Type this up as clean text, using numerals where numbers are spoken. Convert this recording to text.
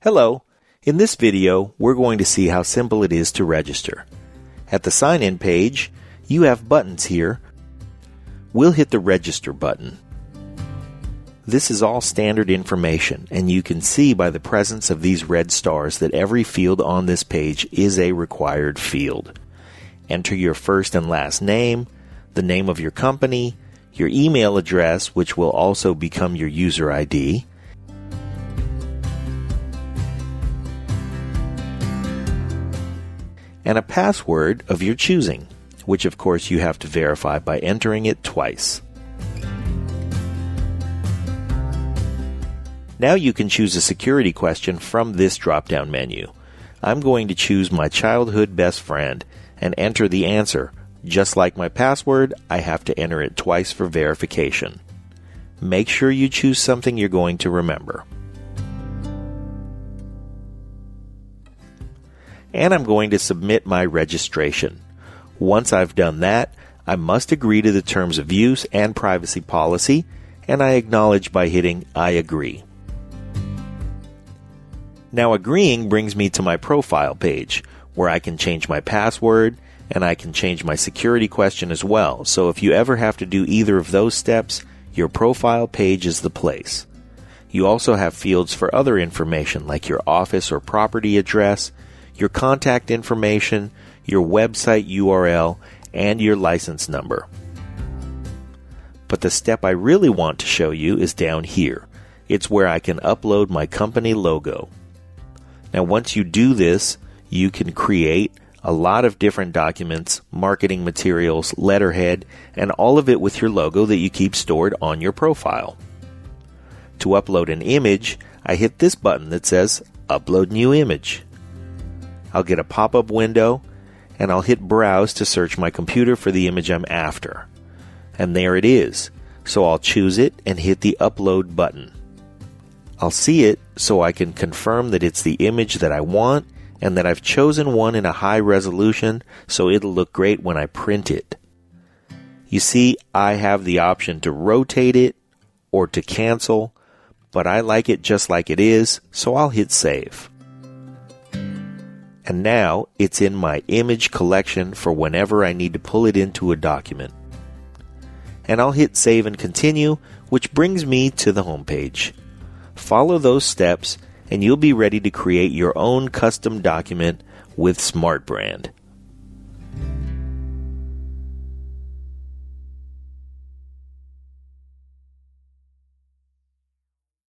Hello. In this video, we're going to see how simple it is to register. At the sign-in page, you have buttons here. We'll hit the Register button. This is all standard information, and you can see by the presence of these red stars that every field on this page is a required field. Enter your first and last name, the name of your company, your email address, which will also become your user ID, and a password of your choosing, which of course you have to verify by entering it twice. Now you can choose a security question from this drop-down menu. I'm going to choose my childhood best friend and enter the answer. Just like my password, I have to enter it twice for verification. Make sure you choose something you're going to remember. And I'm going to submit my registration. Once I've done that, I must agree to the terms of use and privacy policy, and I acknowledge by hitting I agree. Now agreeing brings me to my profile page, where I can change my password, and I can change my security question as well. So if you ever have to do either of those steps, your profile page is the place. You also have fields for other information like your office or property address, your contact information, your website URL, and your license number. But the step I really want to show you is down here. It's where I can upload my company logo. Now once you do this, you can create a lot of different documents, marketing materials, letterhead, and all of it with your logo that you keep stored on your profile. To upload an image, I hit this button that says Upload New Image. I'll get a pop-up window, and I'll hit Browse to search my computer for the image I'm after. And there it is. So I'll choose it and hit the Upload button. I'll see it so I can confirm that it's the image that I want and that I've chosen one in a high resolution so it'll look great when I print it. You see, I have the option to rotate it or to cancel, but I like it just like it is, so I'll hit Save. And now it's in my image collection for whenever I need to pull it into a document. And I'll hit Save and Continue, which brings me to the home page. Follow those steps and you'll be ready to create your own custom document with SMARTbrand.